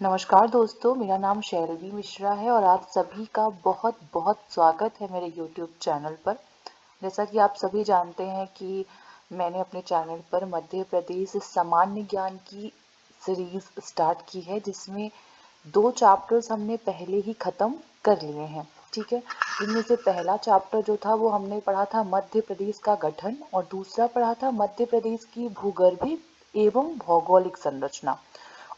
नमस्कार दोस्तों, मेरा नाम शैलवी मिश्रा है और आप सभी का बहुत बहुत स्वागत है मेरे YouTube चैनल पर। जैसा कि आप सभी जानते हैं कि मैंने अपने चैनल पर मध्य प्रदेश सामान्य ज्ञान की सीरीज स्टार्ट की है, जिसमें 2 चैप्टर्स हमने पहले ही ख़त्म कर लिए हैं। ठीक है, इनमें से पहला चैप्टर जो था वो हमने पढ़ा था मध्य प्रदेश का गठन और दूसरा पढ़ा था मध्य प्रदेश की भूगर्भिक एवं भौगोलिक संरचना।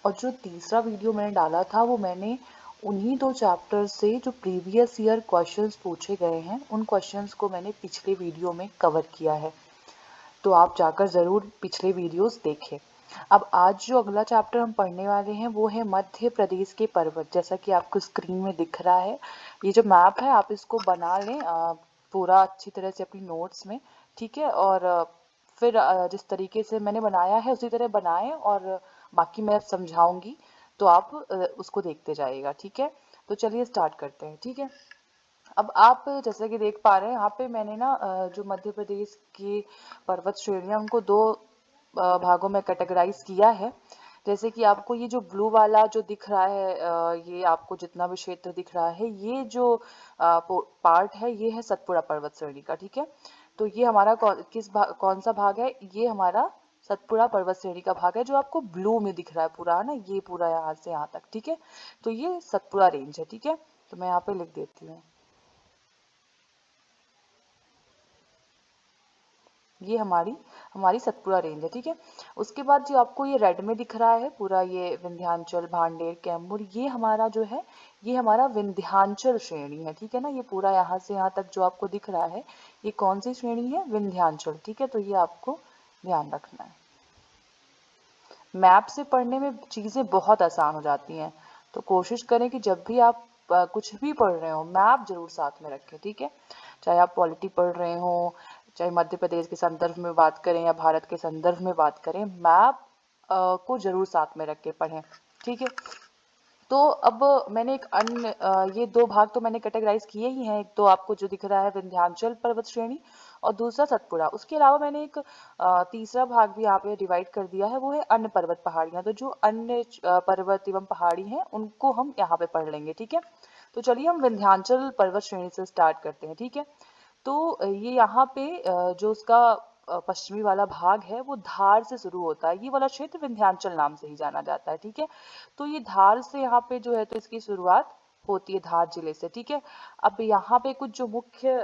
और जो तीसरा वीडियो मैंने डाला था वो मैंने उन्हीं 2 चैप्टर से जो प्रीवियस ईयर क्वेश्चंस पूछे गए हैं उन क्वेश्चंस को मैंने पिछले वीडियो में कवर किया है, तो आप जाकर ज़रूर पिछले वीडियोस देखें। अब आज जो अगला चैप्टर हम पढ़ने वाले हैं वो है मध्य प्रदेश के पर्वत। जैसा कि आपको स्क्रीन में दिख रहा है, ये जो मैप है आप इसको बना लें पूरा अच्छी तरह से अपनी नोट्स में। ठीक है, और फिर जिस तरीके से मैंने बनाया है उसी तरह बनाएं और बाकी मैं समझाऊंगी, तो आप उसको देखते जाइएगा। ठीक है, तो चलिए स्टार्ट करते हैं। ठीक है, अब आप जैसे कि देख पा रहे हैं यहाँ पे मैंने ना जो मध्य प्रदेश की पर्वत श्रेणियां उनको 2 भागों में कैटेगराइज किया है। जैसे कि आपको ये जो ब्लू वाला जो दिख रहा है, ये आपको जितना भी क्षेत्र दिख रहा है, ये जो पार्ट है ये है सतपुड़ा पर्वत श्रेणी का। ठीक है, तो ये हमारा कौन सा भाग है? ये हमारा सतपुड़ा पर्वत श्रेणी का भाग है जो आपको ब्लू में दिख रहा है पूरा, है ना, ये पूरा यहाँ से यहाँ तक। ठीक है, तो ये सतपुड़ा रेंज है। ठीक है, तो मैं यहाँ पे लिख देती हूँ, ये हमारी हमारी सतपुड़ा रेंज है। ठीक है, उसके बाद जो आपको ये रेड में दिख रहा है पूरा, ये विंध्याचल, भांडेर, कैमूर, ये हमारा जो है ये हमारा विंध्याचल श्रेणी है। ठीक है ना, ये पूरा यहाँ से यहाँ तक जो आपको दिख रहा है ये कौन सी श्रेणी है? विंध्याचल। ठीक है, तो ये आपको ध्यान रखना है। मैप से पढ़ने में चीज़ें बहुत आसान हो जाती हैं, तो कोशिश करें कि जब भी आप कुछ भी पढ़ रहे हो मैप जरूर साथ में रखें। ठीक है, चाहे आप पॉलिटी पढ़ रहे हो, चाहे मध्य प्रदेश के संदर्भ में बात करें या भारत के संदर्भ में बात करें, मैप को जरूर साथ में रख के पढ़ें। ठीक है, तो अब मैंने एक अन्य ये 2 भाग तो मैंने कैटेगराइज किए ही हैं। एक तो आपको जो दिख रहा है विंध्याचल पर्वत श्रेणी और दूसरा सतपुड़ा। उसके अलावा मैंने एक तीसरा भाग भी यहाँ पे डिवाइड कर दिया है, वो है अन्य पर्वत पहाड़ियाँ। तो जो अन्य पर्वत एवं पहाड़ी हैं उनको हम यहाँ पे पढ़ लेंगे। ठीक है, तो चलिए हम विंध्याचल पर्वत श्रेणी से स्टार्ट करते हैं। ठीक है, तो ये यहाँ पे जो उसका पश्चिमी वाला भाग है वो धार से शुरू होता है। ये वाला क्षेत्र विंध्याचल नाम से ही जाना जाता है। ठीक है, तो ये धार से यहाँ पे जो है तो इसकी शुरुआत होती है धार जिले से। ठीक है, अब यहाँ पे कुछ जो मुख्य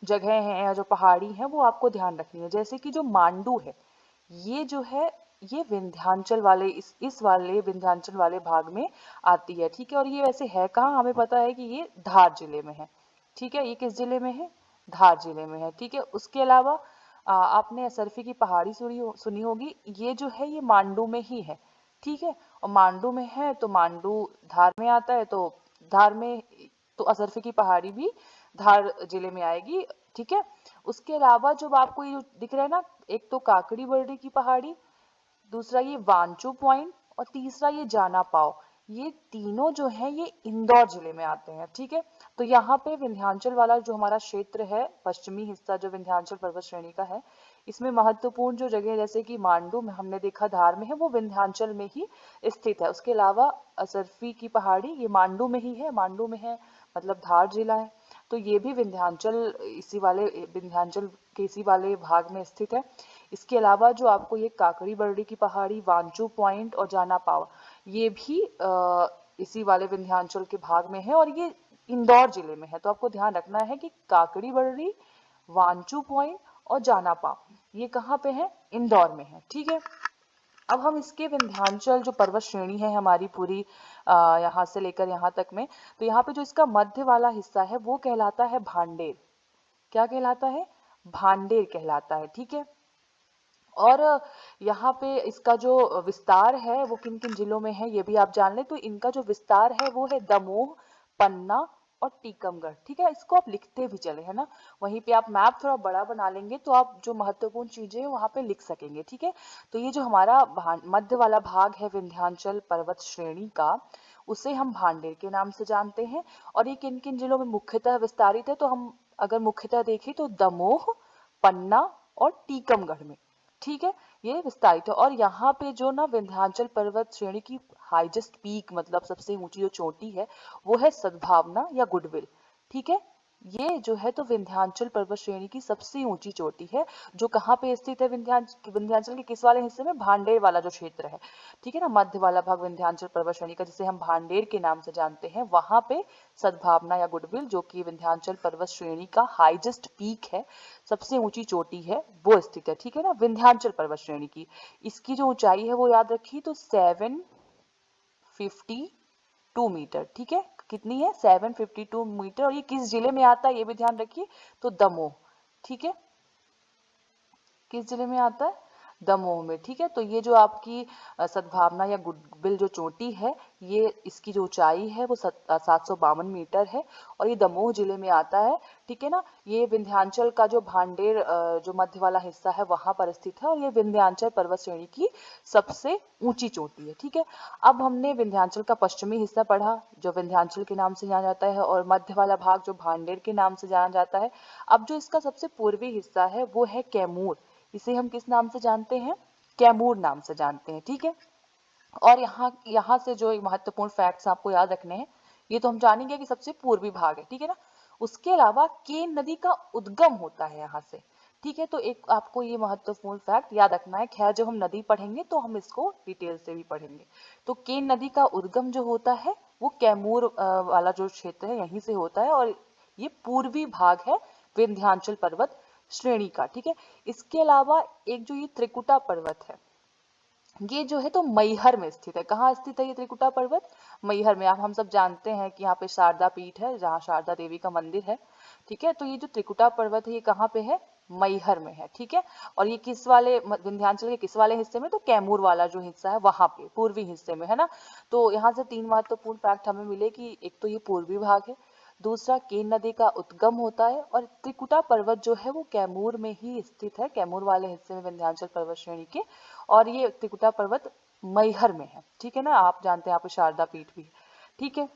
जगह हैं या जो पहाड़ी हैं वो आपको ध्यान रखनी है। जैसे कि जो मांडू है, ये जो है ये विंध्याचल वाले इस वाले विंध्याचल वाले भाग में आती है। ठीक है, और ये वैसे है कहाँ? हमें पता है कि ये धार जिले में है। ठीक है, ये किस जिले में है? धार जिले में है। ठीक है, उसके अलावा आपने असरफी की पहाड़ी सुनी होगी, ये जो है ये मांडू में ही है। ठीक है, और मांडू में है तो मांडू धार में आता है, तो धार में तो असरफी की पहाड़ी भी धार जिले में आएगी। ठीक है, उसके अलावा जो आपको ये जो दिख रहा है ना, एक तो काकड़ी बर्डी की पहाड़ी, दूसरा ये वांचो पॉइंट और तीसरा ये जाना पाओ, ये तीनों जो है ये इंदौर जिले में आते हैं। ठीक है, तो यहाँ पे विंध्याचल वाला जो हमारा क्षेत्र है, पश्चिमी हिस्सा जो विंध्याचल पर्वत श्रेणी का है, इसमें महत्वपूर्ण जो जगह जैसे कि मांडू में हमने देखा धार में है, वो विंध्याचल में ही स्थित है। उसके अलावा असरफी की पहाड़ी ये मांडू में ही है, मांडू में है मतलब धार जिला है, तो ये भी विंध्याचल के इसी वाले भाग में स्थित है। इसके अलावा जो आपको ये काकड़ी बर्डी की पहाड़ी, वांचू पॉइंट और जाना पाव, ये भी इसी वाले विंध्याचल के भाग में है और ये इंदौर जिले में है। तो आपको ध्यान रखना है कि काकड़ी बर्डी, वांचू पॉइंट और जाना पाव ये कहाँ पे है? इंदौर में है। ठीक है, अब हम इसके विंध्याचल जो पर्वत श्रेणी है हमारी पूरी यहाँ से लेकर यहाँ तक में, तो यहाँ पे जो इसका मध्य वाला हिस्सा है वो कहलाता है भांडेर। क्या कहलाता है? भांडेर कहलाता है। ठीक है, और यहाँ पे इसका जो विस्तार है वो किन किन जिलों में है ये भी आप जान लें। तो इनका जो विस्तार है वो है दमोह, पन्ना और टीकमगढ़। ठीक है, इसको आप लिखते भी चले, है ना, वहीं पे आप मैप थोड़ा बड़ा बना लेंगे तो आप जो महत्वपूर्ण चीजें हैं वहां पे लिख सकेंगे। ठीक है, तो ये जो हमारा मध्य वाला भाग है विंध्याचल पर्वत श्रेणी का, उसे हम भांडेर के नाम से जानते हैं। और ये किन किन जिलों में मुख्यतः विस्तारित है? तो हम अगर मुख्यतः देखें तो दमोह, पन्ना और टीकमगढ़ में। ठीक है, ये विस्तारित है। और यहाँ पे जो ना विंध्याचल पर्वत श्रेणी की हाईएस्ट पीक मतलब सबसे ऊंची जो चोटी है वो है सद्भावना या गुडविल। ठीक है, ये जो है तो विंध्याचल पर्वत श्रेणी की सबसे ऊंची चोटी है, जो कहाँ पे स्थित है? विंध्याचल के किस वाले हिस्से में? भांडेर वाला जो क्षेत्र है, ठीक है ना, मध्य वाला भाग विंध्याचल पर्वत श्रेणी का, जिसे हम भांडेर के नाम से जानते हैं, वहां पे सद्भावना या गुडविल, जो कि विंध्याचल पर्वत श्रेणी का हाईएस्ट पीक है, सबसे ऊंची चोटी है, वो स्थित है। ठीक है ना, विंध्याचल पर्वत श्रेणी की इसकी जो ऊंचाई है वो याद रखिए तो 752 मीटर। ठीक है, कितनी है? 752 मीटर। और ये किस जिले में आता है ये भी ध्यान रखिए, तो दमोह। ठीक है, किस जिले में आता है? दमोह में। ठीक है, तो ये जो आपकी सद्भावना या गुडविल जो चोटी है, ये इसकी जो ऊंचाई है वो 752 मीटर है, और ये दमोह जिले में आता है। ठीक है ना, ये विंध्याचल का जो भांडेर जो मध्य वाला हिस्सा है वहां पर स्थित है, और ये विंध्याचल पर्वत श्रेणी की सबसे ऊंची चोटी है। ठीक है, अब हमने विंध्याचल का पश्चिमी हिस्सा पढ़ा जो विंध्याचल के नाम से जाना जाता है, और मध्य वाला भाग जो भांडेर के नाम से जाना जाता है। अब जो इसका सबसे पूर्वी हिस्सा है वो है कैमूर। इसे हम किस नाम से जानते हैं? कैमूर नाम से जानते हैं। ठीक है, और यहाँ यहाँ से जो महत्वपूर्ण फैक्ट्स आपको याद रखने हैं, ये तो हम जानेंगे कि सबसे पूर्वी भाग है। ठीक है ना, उसके अलावा केन नदी का उद्गम होता है यहाँ से। ठीक है, तो एक आपको ये महत्वपूर्ण फैक्ट याद रखना है। खैर जब हम नदी पढ़ेंगे तो हम इसको डिटेल से भी पढ़ेंगे। तो केन नदी का उद्गम जो होता है वो कैमूर वाला जो क्षेत्र है यहीं से होता है, और ये पूर्वी भाग है विंध्याचल पर्वत श्रेणी का। ठीक है, इसके अलावा एक जो ये त्रिकुटा पर्वत है, ये जो है तो मैहर में स्थित है। कहाँ स्थित है ये त्रिकुटा पर्वत? मैहर में। आप हम सब जानते हैं कि यहाँ पे शारदा पीठ है, जहाँ शारदा देवी का मंदिर है। ठीक है, तो ये जो त्रिकुटा पर्वत है ये कहाँ पे है? मैहर में है। ठीक है, और ये किस वाले विंध्याचल के किस वाले हिस्से में? तो कैमूर वाला जो हिस्सा है वहां पे पूर्वी हिस्से में, है ना। तो यहाँ से तीन महत्वपूर्ण फैक्ट हमें मिले कि एक तो ये पूर्वी भाग है, दूसरा केन नदी का उद्गम होता है, और त्रिकुटा पर्वत जो है वो कैमूर में ही स्थित है, कैमूर वाले हिस्से में विंध्याचल पर्वत श्रेणी के, और ये त्रिकुटा पर्वत मैहर में है। ठीक है ना, आप जानते हैं यहाँ पे शारदा पीठ भी है। ठीक है,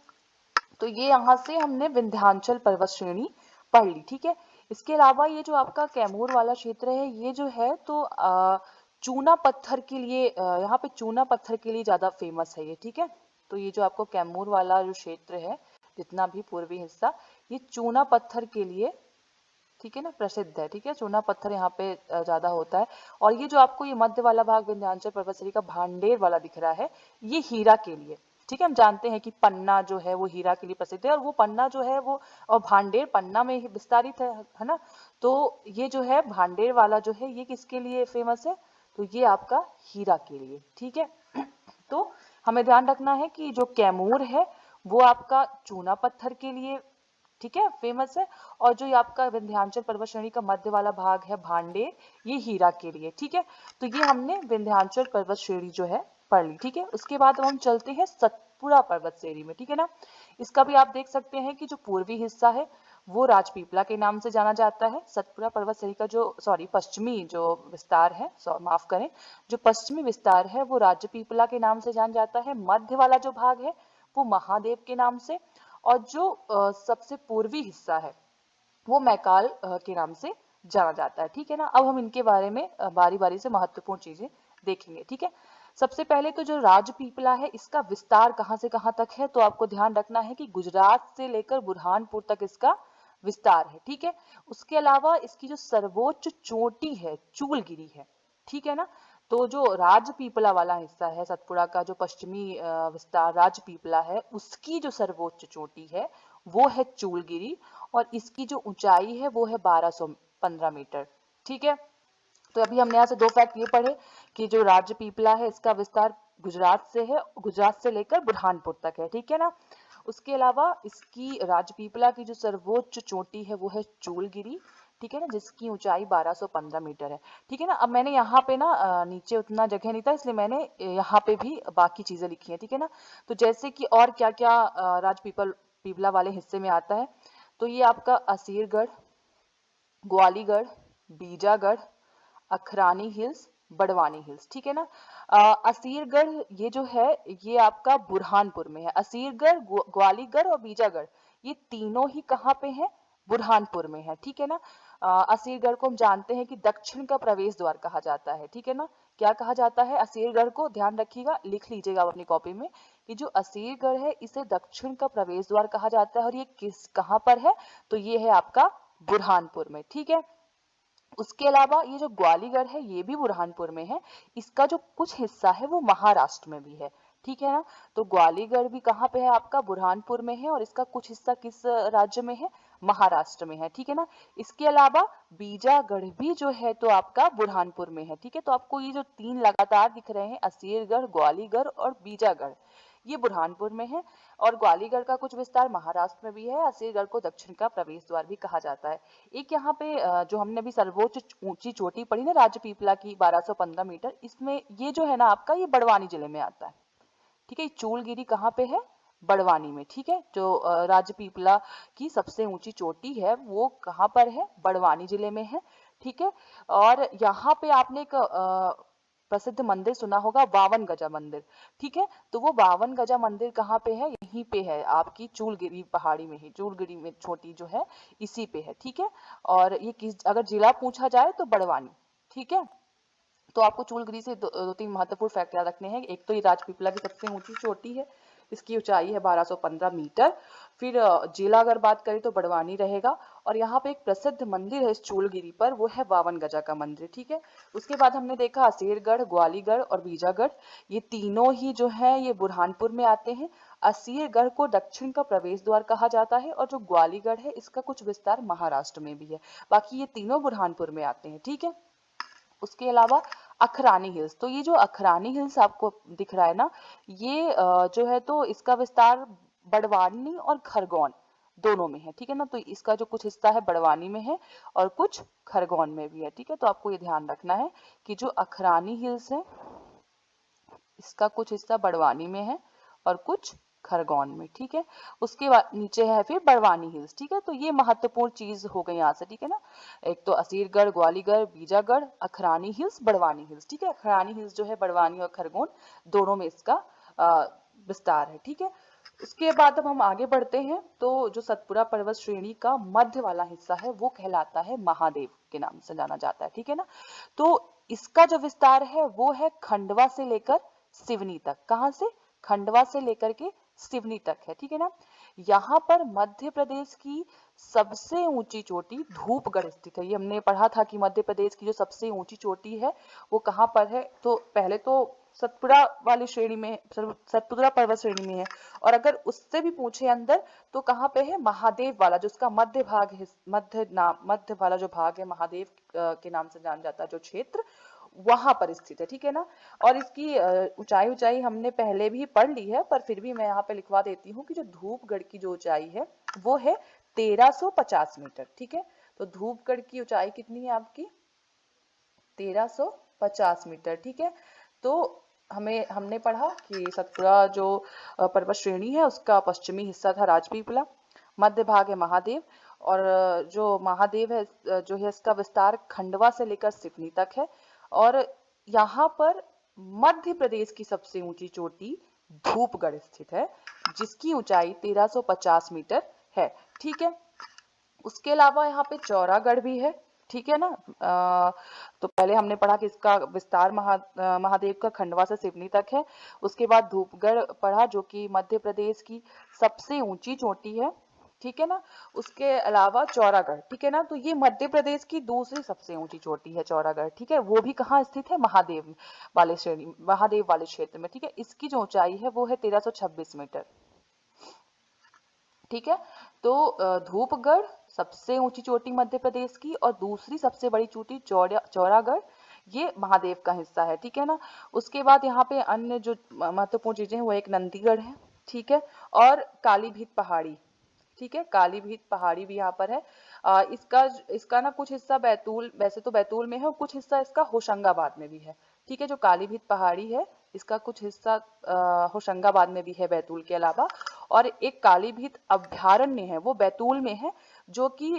तो ये यहाँ से हमने विंध्याचल पर्वत श्रेणी पढ़ ली। ठीक है, इसके अलावा ये जो आपका कैमूर वाला क्षेत्र है ये जो है तो चूना पत्थर के लिए यहाँ पे चूना पत्थर के लिए ज्यादा फेमस है ये। ठीक है, तो ये जो आपको कैमूर वाला जो क्षेत्र है, जितना भी पूर्वी हिस्सा, ये चूना पत्थर के लिए, ठीक है ना, प्रसिद्ध है। ठीक है, चूना पत्थर यहाँ पे ज्यादा होता है। और ये जो आपको ये मध्य वाला भाग विंध्याचल पर्वत श्रेणी का भांडेर वाला दिख रहा है, ये हीरा के लिए। ठीक है, हम जानते हैं कि पन्ना जो है वो हीरा के लिए प्रसिद्ध है, और वो पन्ना जो है वो, और भांडेर पन्ना में ही विस्तारित है ना। तो ये जो है भांडेर वाला जो है ये किसके लिए फेमस है? तो ये आपका हीरा के लिए। ठीक है, तो हमें ध्यान रखना है कि जो कैमूर है वो आपका चूना पत्थर के लिए, ठीक है, फेमस है, और जो ये आपका विंध्याचल पर्वत श्रेणी का मध्य वाला भाग है भांडेर, ये हीरा के लिए। ठीक है, तो ये हमने विंध्याचल पर्वत श्रेणी जो है पढ़ ली। ठीक है, उसके बाद अब हम चलते हैं सतपुड़ा पर्वत श्रेणी में। ठीक है ना, इसका भी आप देख सकते हैं कि जो पूर्वी हिस्सा है वो राजपीपला के नाम से जाना जाता है। सतपुड़ा पर्वत श्रेणी का जो पश्चिमी जो विस्तार है, माफ करें, जो पश्चिमी विस्तार है वो राजपीपला के नाम से जाना जाता है। मध्य वाला जो भाग है वो महादेव के नाम से, और जो सबसे पूर्वी हिस्सा है वो मैकाल के नाम से जाना जाता है। ठीक है ना, अब हम इनके बारे में बारी बारी से महत्वपूर्ण चीजें देखेंगे। ठीक है, सबसे पहले तो जो राजपीपला है इसका विस्तार कहाँ से कहाँ तक है? तो आपको ध्यान रखना है कि गुजरात से लेकर बुरहानपुर तक इसका विस्तार है। ठीक है, उसके अलावा इसकी जो सर्वोच्च चोटी है चूलगिरी है। ठीक है ना, तो जो राजपीपला वाला हिस्सा है सतपुड़ा का, जो पश्चिमी विस्तार राजपीपला है, उसकी जो सर्वोच्च चोटी है वो है चूलगिरी, और इसकी जो ऊंचाई है वो है 1215 मीटर। ठीक है, तो अभी हमने यहाँ से दो फैक्ट ये पढ़े कि जो राजपीपला है इसका विस्तार गुजरात से है, गुजरात से लेकर बुरहानपुर तक है। ठीक है ना, उसके अलावा इसकी राजपीपला की जो सर्वोच्च चोटी है वो है चूलगिरी। ठीक है ना, जिसकी ऊंचाई 1215 मीटर है। ठीक है ना, अब मैंने यहाँ पे ना नीचे उतना जगह नहीं था, इसलिए मैंने यहाँ पे भी बाकी चीजें लिखी हैं। ठीक है ना, तो जैसे कि और क्या क्या पीपला वाले हिस्से में आता है, तो ये आपका असीरगढ़, ग्वालीगढ़, बीजागढ़, अखरानी हिल्स, बड़वानी हिल्स। ठीक है ना, असीरगढ़ ये जो है ये आपका बुरहानपुर में है। असीरगढ़, ग्वालीगढ़ और बीजागढ़ ये तीनों ही कहाँ पे हैं? बुरहानपुर में है। ठीक है ना, असीरगढ़ को हम जानते हैं कि दक्षिण का प्रवेश द्वार कहा जाता है, ठीक है ना। क्या कहा जाता है असीरगढ़ को, ध्यान रखिएगा, लिख लीजिएगा अपनी कॉपी में कि जो असीरगढ़ है इसे दक्षिण का प्रवेश द्वार कहा जाता है। और ये कहाँ पर है, तो ये है आपका बुरहानपुर में, ठीक है। उसके अलावा ये जो ग्वालीगढ़ है ये भी बुरहानपुर में है। इसका जो कुछ हिस्सा है वो महाराष्ट्र में भी है, ठीक है ना। तो ग्वालीगढ़ भी कहाँ पे है आपका, बुरहानपुर में है, और इसका कुछ हिस्सा किस राज्य में है, महाराष्ट्र में है, ठीक है ना। इसके अलावा बीजागढ़ भी जो है तो आपका बुरहानपुर में है, ठीक है। तो आपको ये जो तीन लगातार दिख रहे हैं, असीरगढ़, ग्वालीगढ़ और बीजागढ़, ये बुरहानपुर में है। और ग्वालीगढ़ का कुछ विस्तार महाराष्ट्र में भी है। असीरगढ़ को दक्षिण का प्रवेश द्वार भी कहा जाता है। एक यहाँ पे जो हमने अभी सर्वोच्च ऊंची चोटी पढ़ी ना राजपीपला की 1215 मीटर, इसमें ये जो है ना आपका, ये बड़वानी जिले में आता है, ठीक है। चूलगिरी कहाँ पे है, बड़वानी में, ठीक है। जो राजपीपला की सबसे ऊंची चोटी है वो कहाँ पर है, बड़वानी जिले में है, ठीक है। और यहाँ पे आपने एक प्रसिद्ध मंदिर सुना होगा, 52 गजा मंदिर, ठीक है। तो वो 52 गजा मंदिर कहाँ पे है, यहीं पे है आपकी चूलगिरी पहाड़ी में ही, चूलगिरी में छोटी जो है इसी पे है, ठीक है। और ये किस, अगर जिला पूछा जाए तो बड़वानी, ठीक है। तो आपको चूलगिरी से दो तीन महत्वपूर्ण फैक्ट याद रखने हैं। एक तो ये राजपीपला की सबसे ऊंची चोटी है, इसकी ऊंचाई है 1215 मीटर। फिर जिला अगर बात करें तो बड़वानी रहेगा। और यहाँ पे एक प्रसिद्ध मंदिर है इस चूलगिरी पर, वो है 52 गजा का मंदिर, ठीक है। उसके बाद हमने देखा असीरगढ़, ग्वालीगढ़ और बीजागढ़, ये तीनों ही जो है ये बुरहानपुर में आते हैं। असीरगढ़ को दक्षिण का प्रवेश द्वार कहा जाता है, और जो ग्वालीगढ़ है इसका कुछ विस्तार महाराष्ट्र में भी है। बाकी ये तीनों बुरहानपुर में आते हैं, ठीक है। उसके अलावा अखरानी हिल्स, तो ये जो अखरानी हिल्स आपको दिख रहा है ना, ये जो है तो इसका विस्तार बड़वानी और खरगोन दोनों में है, ठीक है ना। तो इसका जो कुछ हिस्सा है बड़वानी में है और कुछ खरगोन में भी है, ठीक है। तो आपको ये ध्यान रखना है कि जो अखरानी हिल्स है इसका कुछ हिस्सा बड़वानी में है और कुछ खरगोन में, ठीक है। उसके बाद नीचे है फिर बड़वानी हिल्स, ठीक है। तो ये महत्वपूर्ण चीज हो गई यहाँ से, ठीक है ना। एक तो असीरगढ़, ग्वालीगढ़, बीजागढ़, अखरानी हिल्स, बड़वानी हिल्स, ठीक है। अखरानी हिल्स जो है बड़वानी और खरगोन दोनों में इसका विस्तार है, ठीक है। उसके बाद अब हम आगे बढ़ते हैं, तो जो सतपुड़ा पर्वत श्रेणी का मध्य वाला हिस्सा है वो कहलाता है महादेव के नाम से जाना जाता है, ठीक है ना। तो इसका जो विस्तार है वो है खंडवा से लेकर सिवनी तक। कहां से, खंडवा से लेकर के सिवनी तक है, ठीक है ना। यहाँ पर मध्य प्रदेश की सबसे ऊंची चोटी धूपगढ़ स्थित है। ये हमने पढ़ा था कि मध्य प्रदेश की जो सबसे ऊंची चोटी है वो कहाँ पर है, तो पहले तो सतपुड़ा वाली श्रेणी में, सतपुड़ा पर्वत श्रेणी में है। और अगर उससे भी पूछे अंदर तो कहाँ पे है, महादेव वाला, जो उसका मध्य भाग है, मध्य वाला जो भाग है महादेव के नाम से जाना जाता है जो क्षेत्र, वहां पर स्थित है, ठीक है ना। और इसकी ऊंचाई ऊंचाई हमने पहले भी पढ़ ली है, पर फिर भी मैं यहाँ पे लिखवा देती हूँ कि जो धूपगढ़ की जो ऊंचाई है वो है 1350 मीटर, ठीक है। तो धूपगढ़ की ऊंचाई कितनी है आपकी, 1350 मीटर, ठीक है। तो हमने पढ़ा कि सतपुड़ा जो पर्वत श्रेणी है उसका पश्चिमी हिस्सा था राजपीपला, मध्य भाग है महादेव, और जो महादेव है जो है इसका विस्तार खंडवा से लेकर सिवनी तक है। और यहाँ पर मध्य प्रदेश की सबसे ऊंची चोटी धूपगढ़ स्थित है, जिसकी ऊंचाई 1350 मीटर है, ठीक है। उसके अलावा यहाँ पे चौरागढ़ भी है, ठीक है ना। तो पहले हमने पढ़ा कि इसका विस्तार महादेव का खंडवा से सिवनी तक है। उसके बाद धूपगढ़ पढ़ा जो कि मध्य प्रदेश की सबसे ऊंची चोटी है, ठीक है ना। उसके अलावा चौरागढ़, ठीक है ना। तो ये मध्य प्रदेश की दूसरी सबसे ऊंची चोटी है चौरागढ़, ठीक है। वो भी कहाँ स्थित है, महादेव वाले श्रेणी, महादेव वाले क्षेत्र में, ठीक है। इसकी जो ऊंचाई है वो है 1326 मीटर, ठीक है। तो धूपगढ़ सबसे ऊंची चोटी मध्य प्रदेश की, और दूसरी सबसे बड़ी चोटी चौरागढ़, ये महादेव का हिस्सा है, ठीक है ना। उसके बाद यहाँ पे अन्य जो महत्वपूर्ण चीजें हैं वो एक नंदीगढ़ है, ठीक है, और कालीभीत पहाड़ी, ठीक है। कालीभीत पहाड़ी भी यहाँ पर है। इसका इसका ना कुछ हिस्सा बैतूल, वैसे तो बैतूल में है, और कुछ हिस्सा इसका होशंगाबाद में भी है, ठीक है। जो कालीभीत पहाड़ी है इसका कुछ हिस्सा होशंगाबाद में भी है बैतूल के अलावा। और एक कालीभीत अभ्यारण्य है वो बैतूल में है, जो कि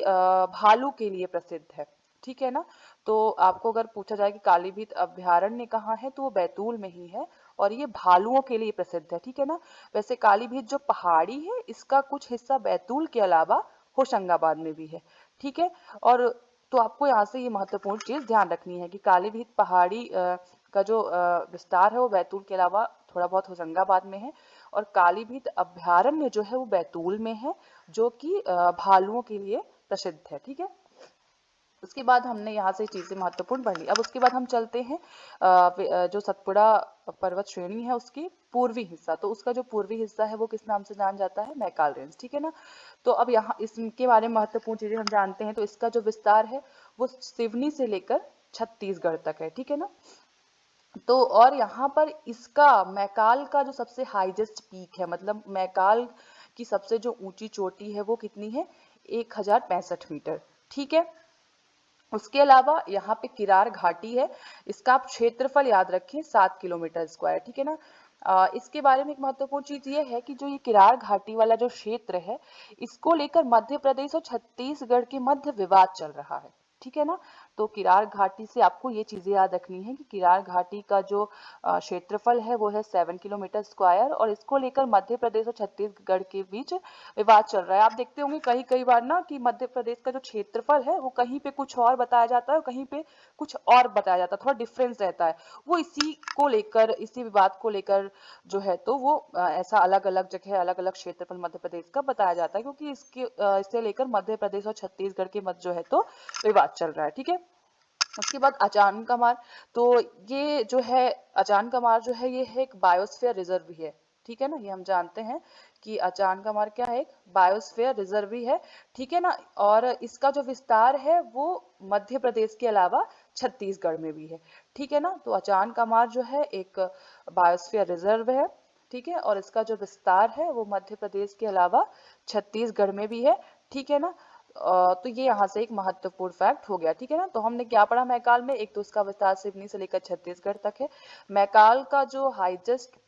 भालू के लिए प्रसिद्ध है, ठीक है ना। तो आपको अगर पूछा जाए कि कालीभीत अभ्यारण्य कहाँ है, तो वो बैतूल में ही है, और ये भालुओं के लिए प्रसिद्ध है, ठीक है ना। वैसे कालीभीत जो पहाड़ी है इसका कुछ हिस्सा बैतूल के अलावा होशंगाबाद में भी है, ठीक है। और तो आपको यहाँ से ये महत्वपूर्ण चीज ध्यान रखनी है कि कालीभीत पहाड़ी का जो विस्तार है वो बैतूल के अलावा थोड़ा बहुत होशंगाबाद में है, और कालीभीत अभ्यारण्य जो है वो बैतूल में है, जो कि भालुओं के लिए प्रसिद्ध है। ठीक है, उसके बाद हमने यहाँ से चीजें महत्वपूर्ण पढ़ ली। अब उसके बाद हम चलते हैं जो सतपुड़ा पर्वत श्रेणी है उसकी पूर्वी हिस्सा। तो उसका जो पूर्वी हिस्सा है वो किस नाम से जाना जाता है? मैकाल रेंज। ठीक है ना। तो अब यहाँ इसके बारे में महत्वपूर्ण चीजें हम जानते हैं। तो इसका जो विस्तार है वो सिवनी से लेकर छत्तीसगढ़ तक है। ठीक है ना। तो और यहाँ पर इसका मैकाल का जो सबसे हाईएस्ट पीक है, मतलब मैकाल की सबसे जो ऊंची चोटी है वो कितनी है? 1065 मीटर। ठीक है। उसके अलावा यहाँ पे किरार घाटी है, इसका आप क्षेत्रफल याद रखें 7 किलोमीटर स्क्वायर। ठीक है ना। इसके बारे में एक महत्वपूर्ण चीज ये है कि जो ये किरार घाटी वाला जो क्षेत्र है, इसको लेकर मध्य प्रदेश और छत्तीसगढ़ के मध्य विवाद चल रहा है। ठीक है ना। तो किरार घाटी से आपको ये चीजें याद रखनी है कि किरार घाटी का जो क्षेत्रफल है वो है 7 किलोमीटर स्क्वायर, और इसको लेकर मध्य प्रदेश और छत्तीसगढ़ के बीच विवाद चल रहा है। आप देखते होंगे कई कई बार ना कि मध्य प्रदेश का जो क्षेत्रफल है वो कहीं पे कुछ और बताया जाता है और कहीं पे कुछ और बताया जाता है, थोड़ा डिफरेंस रहता है। वो इसी को लेकर, इसी विवाद को लेकर जो है तो वो ऐसा अलग अलग जगह अलग अलग क्षेत्रफल मध्य प्रदेश का बताया जाता है, क्योंकि इसे लेकर मध्य प्रदेश और छत्तीसगढ़ के मध्य जो है तो विवाद चल रहा है। ठीक है। उसके बाद अचान कमार। तो ये जो है अचान कमार जो है ये है एक बायोस्फीयर रिजर्व भी है। ठीक है ना। ये हम जानते हैं कि अचान कमार क्या है? एक बायोस्फीयर रिजर्व भी है। ठीक है ना। और इसका जो विस्तार है वो मध्य प्रदेश के अलावा छत्तीसगढ़ में भी है। ठीक है ना। तो अचान कमार जो है एक बायोस्फीयर रिजर्व है। ठीक है। और इसका जो विस्तार है वो मध्य प्रदेश के अलावा छत्तीसगढ़ में भी है। ठीक है ना। तो ये यहाँ से एक महत्वपूर्ण फैक्ट हो गया। ठीक है ना। तो हमने क्या पढ़ा मैकाल में? एक तो उसका विस्तार सिवनी से लेकर छत्तीसगढ़ तक है। मैकाल का जो हाईएस्ट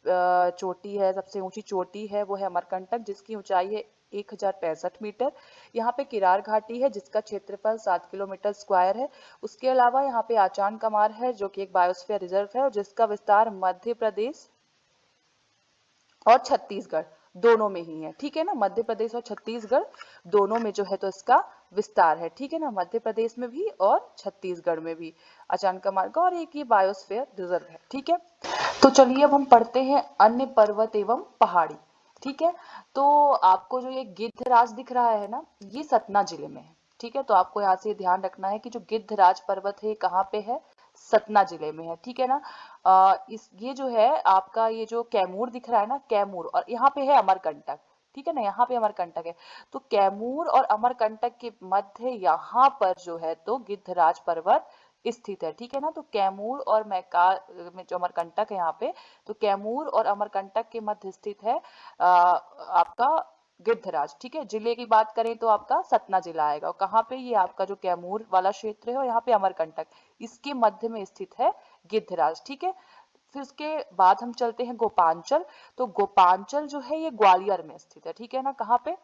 चोटी है, सबसे ऊंची चोटी है वो है अमरकंटक, जिसकी ऊंचाई है 1065 मीटर। यहाँ पे किरार घाटी है जिसका क्षेत्रफल 7 किलोमीटर स्क्वायर है। उसके अलावा यहाँ पे आचान कमार है जो कि एक बायोस्फीयर रिजर्व है और जिसका विस्तार मध्य प्रदेश और छत्तीसगढ़ दोनों में ही है। ठीक है ना। मध्य प्रदेश और छत्तीसगढ़ दोनों में जो है तो इसका विस्तार है। ठीक है ना। मध्य प्रदेश में भी और छत्तीसगढ़ में भी अचान कमार का, और एक ये बायोस्फीयर रिजर्व है। ठीक है। तो चलिए अब हम पढ़ते हैं अन्य पर्वत एवं पहाड़ी। ठीक है। तो आपको जो ये गिद्धराज दिख रहा है ना, ये सतना जिले में है। ठीक है। तो आपको यहाँ से ध्यान रखना है कि जो गिद्धराज पर्वत है कहाँ पे है? सतना जिले में है। ठीक है ना। इस ये जो है आपका ये जो कैमूर दिख रहा है ना, कैमूर, और यहाँ पे है अमरकंटक। ठीक है ना। यहाँ पे अमरकंटक है। तो कैमूर और अमरकंटक के मध्य यहाँ पर जो है तो गिद्धराज पर्वत स्थित है। ठीक है ना। तो कैमूर और मैकाल में जो अमरकंटक है यहाँ पे, तो कैमूर और अमरकंटक के मध्य स्थित है आपका गिद्धराज। ठीक है। जिले की बात करें तो आपका सतना जिला आएगा, और कहाँ पे? ये आपका जो कैमूर वाला क्षेत्र है और यहाँ पे अमरकंटक, इसके मध्य में स्थित है गिद्धराज। ठीक है। फिर उसके बाद हम चलते हैं गोपांचल। तो गोपांचल जो है ये ग्वालियर में स्थित है। ठीक है ना। कहाँ पे?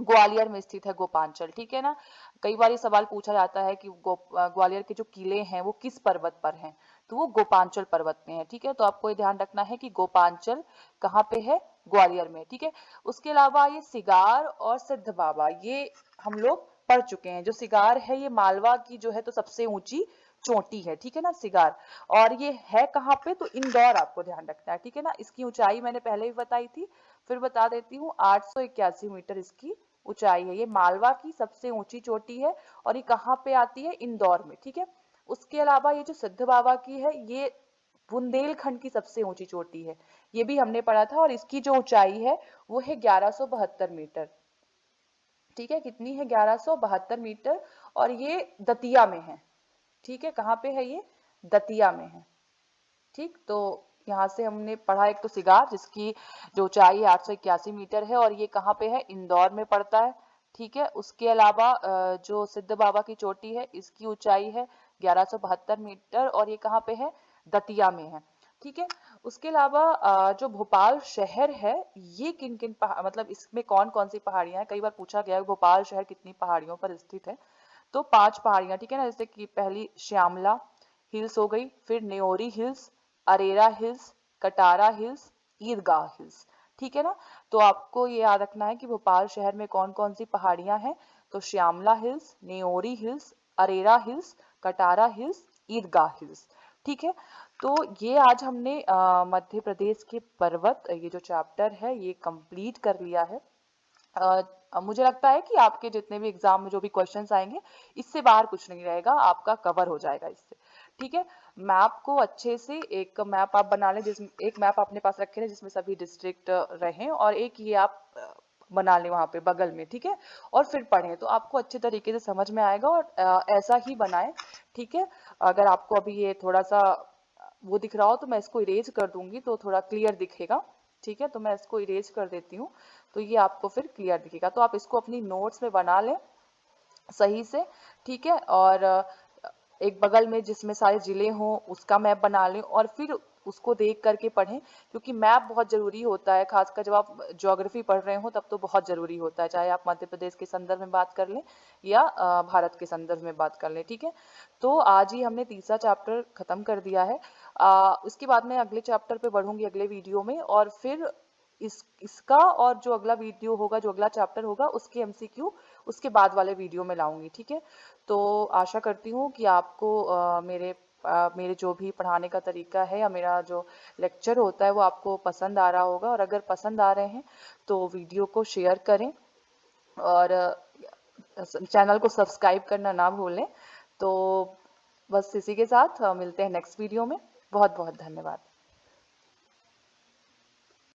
ग्वालियर में स्थित है गोपांचल। ठीक है ना। कई बार ये सवाल पूछा जाता है कि ग्वालियर के जो किले हैं वो किस पर्वत पर हैं? तो वो गोपांचल पर्वत में है। ठीक है। तो आपको ये ध्यान रखना है कि गोपांचल कहाँ पे है? ग्वालियर में। ठीक है। उसके अलावा ये सिगार और सिद्ध बाबा, ये हम लोग पढ़ चुके हैं। जो सिगार है ये मालवा की जो है तो सबसे ऊंची चोटी है। ठीक है ना, सिगार। और ये है कहाँ पे? तो इंदौर आपको ध्यान रखना है। ठीक है ना। इसकी ऊंचाई मैंने पहले भी बताई थी, फिर बता देती हूँ, 881 मीटर इसकी ऊंचाई है। ये मालवा की सबसे ऊंची चोटी है और ये कहाँ पे आती है? इंदौर में। ठीक है। उसके अलावा ये जो सिद्ध बाबा की है ये बुंदेलखंड की सबसे ऊंची चोटी है, ये भी हमने पढ़ा था, और इसकी जो ऊंचाई है वो है 1172 मीटर। ठीक है। कितनी है? 1172 मीटर, और ये दतिया में है। ठीक है। कहाँ पे है ये? दतिया में है। ठीक। तो यहाँ से हमने पढ़ा एक तो सिगार जिसकी जो ऊंचाई 881 मीटर है और ये कहाँ पे है? इंदौर में पड़ता है। ठीक है। उसके अलावा जो सिद्ध बाबा की चोटी है इसकी ऊंचाई है 1172 मीटर और ये कहाँ पे है? दतिया में है। ठीक है। उसके अलावा जो भोपाल शहर है ये किन किन मतलब इसमें कौन कौन सी पहाड़ियां हैं? कई बार पूछा गया है भोपाल शहर कितनी पहाड़ियों पर स्थित है। तो 5 पहाड़ियां। ठीक है ना। जैसे कि पहली श्यामला हिल्स हो गई, फिर Neori hills, Arera hills, Katara hills, Idgah hills. ठीक है ना। तो आपको ये याद रखना है कि भोपाल शहर में कौन कौन सी पहाड़ियां हैं। तो Shyamla hills, Neori hills, Arera hills, Katara hills, Idgah hills. ठीक है, तो ये आज हमने मध्य प्रदेश के पर्वत, ये जो चैप्टर है ये कंप्लीट कर लिया है। मुझे लगता है कि आपके जितने भी एग्जाम में जो भी क्वेश्चंस आएंगे, इससे बाहर कुछ नहीं रहेगा, आपका कवर हो जाएगा इससे। ठीक है, मैप को अच्छे से, एक मैप आप बना लें, जिसमें एक मैप अपने पास रखे हैं जिसमें सभी डिस्ट्रिक्ट रहें, और एक ये आप बना लें वहां पे बगल में। ठीक है, और फिर पढ़ें तो आपको अच्छे तरीके से समझ में आएगा, और ऐसा ही बनाएं। ठीक है, अगर आपको अभी ये थोड़ा सा वो दिख रहा हो तो मैं इसको इरेज कर दूंगी तो थोड़ा क्लियर दिखेगा। ठीक है, तो मैं इसको इरेज कर देती हूँ, तो ये आपको फिर क्लियर दिखेगा। तो आप इसको अपनी नोट्स में बना लें सही से। ठीक है, और एक बगल में जिसमें सारे जिले हों उसका मैप बना लें, और फिर उसको देख करके पढ़ें, क्योंकि मैप बहुत ज़रूरी होता है, खासकर जब आप ज्योग्राफी पढ़ रहे हो तब तो बहुत ज़रूरी होता है, चाहे आप मध्य प्रदेश के संदर्भ में बात कर लें या भारत के संदर्भ में बात कर लें। ठीक है, तो आज ही हमने तीसरा चैप्टर खत्म कर दिया है। उसके बाद मैं अगले चैप्टर पे बढ़ूंगी अगले वीडियो में, और फिर इसका और जो अगला वीडियो होगा, जो अगला चैप्टर होगा, उसके एमसीक्यू उसके बाद वाले वीडियो में लाऊंगी। ठीक है, तो आशा करती हूँ कि आपको मेरे जो भी पढ़ाने का तरीका है या मेरा जो लेक्चर होता है वो आपको पसंद आ रहा होगा, और अगर पसंद आ रहे हैं तो वीडियो को शेयर करें, और चैनल को सब्सक्राइब करना ना भूलें। तो बस इसी के साथ मिलते हैं नेक्स्ट वीडियो में। बहुत बहुत धन्यवाद।